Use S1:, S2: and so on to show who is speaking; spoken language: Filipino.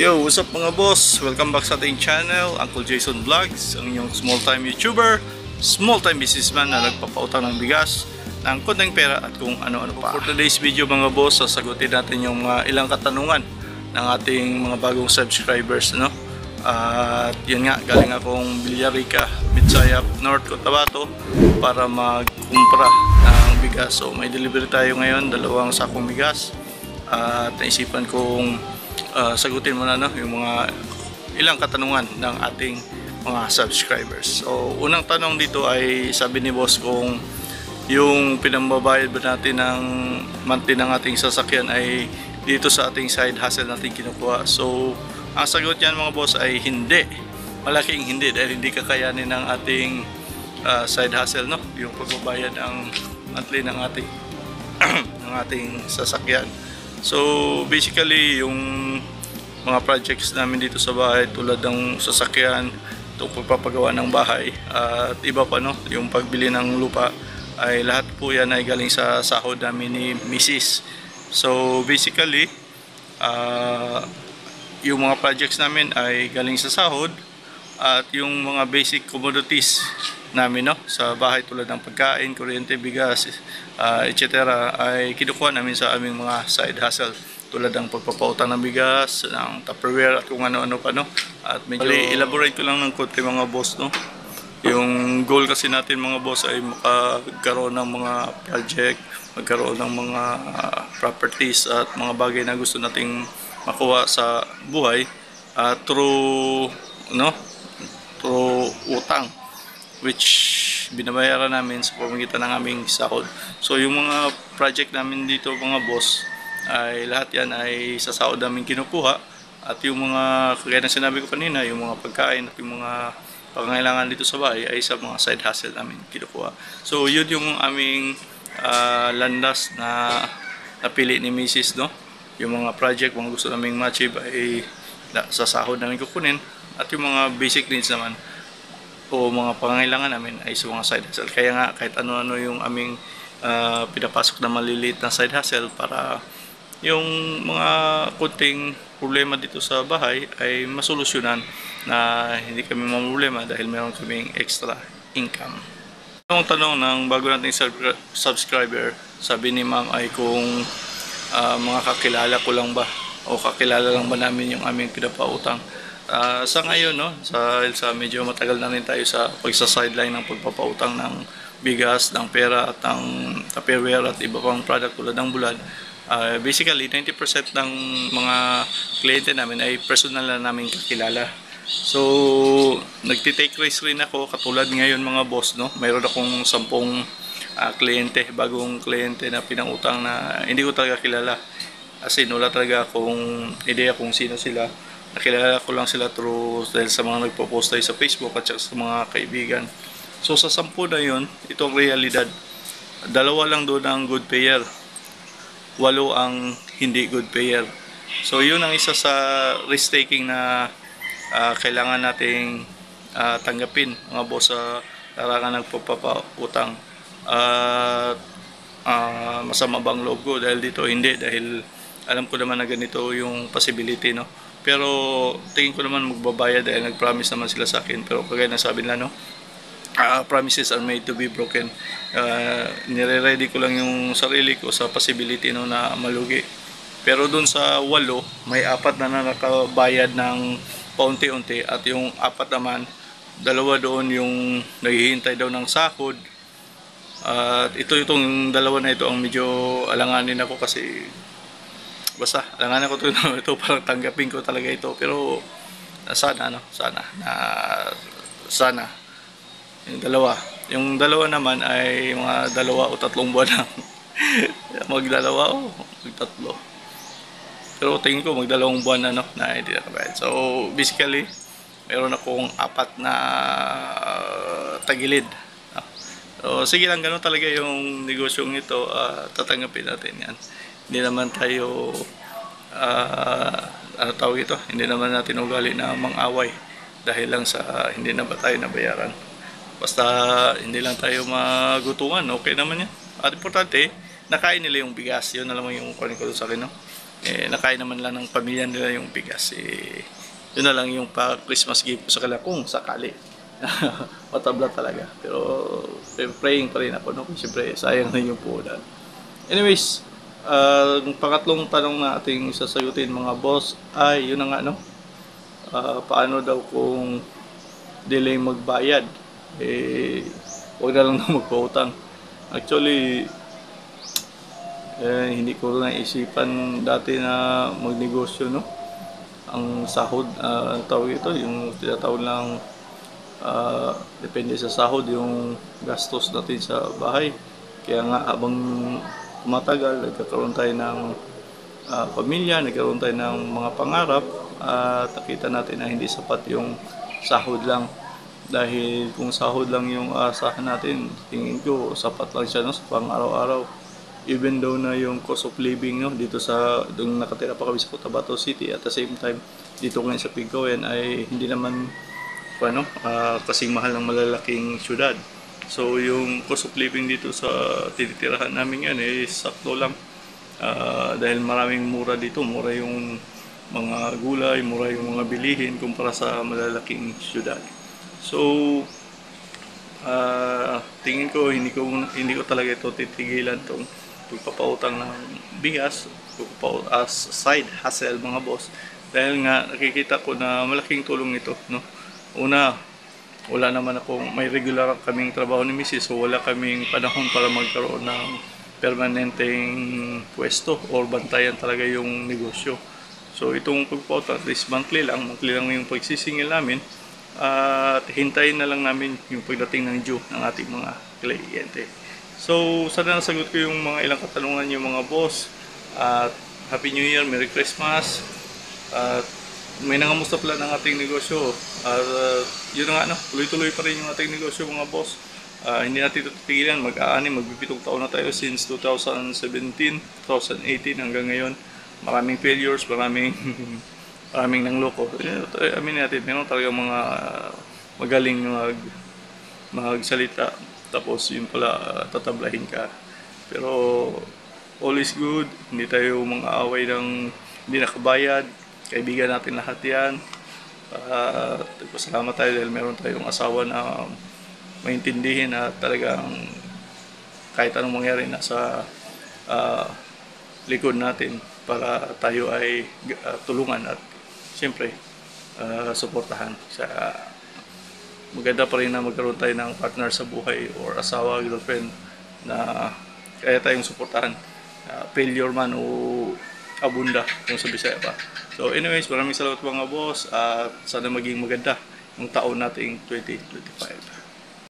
S1: Yo, what's up mga boss? Welcome back sa ating channel, Uncle Jason Vlogs, ang inyong small time YouTuber, small time businessman na nagpapautang ng bigas, ng konting pera at kung ano-ano pa. For today's video mga boss, sasagutin natin yung mga ilang katanungan ng ating mga bagong subscribers, no? At yun nga, galing akong Villarica, Bitsayap, North Cotabato para magkumpra ng bigas. So may delivery tayo ngayon, 2 sakong bigas. At naisipan kong sagutin muna yung mga ilang katanungan ng ating mga subscribers. So unang tanong dito ay sabi ni boss kung yung pinambabayad ba natin ng monthly ng ating sasakyan ay dito sa ating side hustle natin kinukuha. So ang sagot niyan mga boss ay hindi, malaking hindi, dahil hindi kakayanin ng ating side hustle, no? Yung pagbabayad ng monthly ng ating ng ating sasakyan. So basically yung mga projects namin dito sa bahay tulad ng sasakyan, itong pagpapagawa ng bahay at iba pa, no, yung pagbili ng lupa ay lahat po yan ay galing sa sahod namin ni Mrs. So basically yung mga projects namin ay galing sa sahod at yung mga basic commodities namin, no, sa bahay tulad ng pagkain, kuryente, bigas, etc. ay kinukuha namin sa aming mga side hustle tulad ng pagpapautang ng bigas, ng Tupperware at kung ano-ano pa, no. At medyo elaborate ko lang ng konti mga boss, no. Yung goal kasi natin mga boss ay magkaroon ng mga project, magkaroon ng mga properties at mga bagay na gusto nating makuha sa buhay through utang, which binabayaran namin sa pamamagitan ng aming sahod. So yung mga project namin dito mga boss ay lahat yan ay sa sahod namin kinukuha, at yung mga kagaya ng sinabi ko kanina, yung mga pagkain at yung mga pangangailangan dito sa bahay ay sa mga side hustle namin kinukuha. So yun yung aming landas na napili ni Mrs., no? Yung mga project, mga gusto naming ma-achieve ay sa sahod namin kukunin, at yung mga basic needs naman o mga pangangailangan namin ay sa mga side hustle. Kaya nga kahit ano-ano yung aming pinapasok na maliliit na side hustle para yung mga kunting problema dito sa bahay ay masolusyonan na hindi kami mamroblema dahil meron kaming extra income. Yung tanong ng bago nating subscriber, sabi ni ma'am ay kung mga kakilala ko lang ba o kakilala lang ba namin yung aming pinapautang. Sa ngayon, no, sa medyo matagal na rin tayo sa pagsa-sideline ng pagpapautang ng bigas, ng pera at ng Tupperware at iba pang product tulad ng bulad. Basically 90% ng mga kliyente namin ay personal na namin kakilala. So nagtitake risk rin ako, katulad ngayon mga boss, no, mayroon akong 10 kliyente, bagong kliyente na pinangutang na hindi ko talaga kilala, kasi wala talaga akong ideya kung sino sila. Nakilala ko lang sila dahil sa mga nagpo-post tayo sa Facebook at sa mga kaibigan. So sa 10 na yun, itong realidad, 2 lang doon ang good payer, 8 ang hindi good payer. So yun ang isa sa risk taking na kailangan nating tanggapin mga boss sa larangan ng pagpapautang. Masama bang loob ko dahil dito? Hindi, dahil alam ko naman na ganito yung possibility, no. Pero tingin ko naman magbabayad dahil nag-promise naman sila sa akin. Pero kagaya na sabi nila, no, promises are made to be broken. Nire-ready ko lang yung sarili ko sa possibility, no, na malugi. Pero dun sa 8, may 4 na nakabayad ng paunti-unti, at yung 4 naman, 2 doon yung naghihintay daw ng sahod. At itong 2 na ito ang medyo alanganin ako, kasi basta alanganin ko ito parang tanggapin ko talaga ito. Pero sana yung dalawa naman ay mga 2 o 3 buwan lang. Mag-2 o mag-3. Pero tingin ko magdalawang buwan na, no, na hindi nakabayad. So basically, meron akong 4 na tagilid. So sige lang, ganun talaga yung negosyong ito, tatanggapin natin yan. Hindi naman tayo ano tawag ito, hindi naman natin ugali na mang-away dahil lang sa hindi na ba tayo nabayaran. Basta hindi lang tayo magutungan, okay naman yan. At importante, nakain nila yung bigas. Yun na lang yung kunin ko sa akin, no? Nakain naman lang ng pamilya nila yung bigas. Yun na lang yung pa-Christmas gift ko sa kanila kung sakali. Matabla talaga. Pero praying pa rin ako, no? Siyempre, sayang na yung puhunan. Anyways, ang pangatlong tanong na ating sasagutin, mga boss, ay yun na nga, no? Paano daw kung delay magbayad? Huwag na lang na magpautang. Actually, hindi ko naisipan dati na magnegosyo, no? Ang sahod, tawag ito, yung tinatawag lang, depende sa sahod, yung gastos natin sa bahay. Kaya nga, habang tumatagal, nagkakaroon tayo ng pamilya, nagkaroon tayo ng mga pangarap, at nakita natin na hindi sapat yung sahod lang. Dahil kung sahod lang yung asahan natin, tingin ko sapat lang siya, no, sa pang araw-araw. Even though na yung cost of living, no, dito sa doon nakatira pa kami sa Cotabato City, at the same time dito ngayon sa Pigcawen ay hindi naman kasing mahal ng malalaking syudad. So yung cost of living dito sa tinitirahan namin yan sakto lang, dahil maraming mura dito, mura yung mga gulay, mura yung mga bilihin kumpara sa malalaking syudad. So tingin ko hindi ko talaga ito titigilan tong pagpapautang ng bigas as side hustle, mga boss, dahil nga nakikita ko na malaking tulong ito, no. Una, wala naman may regular kaming trabaho ni Mrs. So wala kaming panahon para magkaroon ng permanenteng pwesto or bantayan talaga yung negosyo. So itong pagpapautang, at least monthly lang yung pagsisingil namin, at hintayin na lang namin yung pagdating ng due ng ating mga kliyente. So sana nasagot ko yung mga ilang katanungan yung mga boss, at Happy New Year, Merry Christmas, at may nangamusta pala ng ating negosyo. Yun na nga, no, tuloy-tuloy pa rin yung ating negosyo, mga boss. Hindi natin ito titigilan, magpipitong taon na tayo since 2017, 2018 hanggang ngayon. Maraming failures, maraming nangloko. Amin natin, meron talaga mga magaling magsalita, tapos yun pala tatablahin ka. Pero all is good, hindi tayo mang-aaway ng hindi nakabayad. Kaibigan natin lahat yan. Salamat tayo dahil meron tayong asawa na maintindihin at talagang kahit anong mangyari nasa likod natin para tayo ay tulungan at siyempre suportahan. Maganda pa rin na magkaroon tayo ng partner sa buhay or asawa, girlfriend na kaya tayong suportahan, failure man o abunda kung sa Bisaya pa. So anyways, maraming salamat mga boss, at sana maging maganda yung taon nating 2025.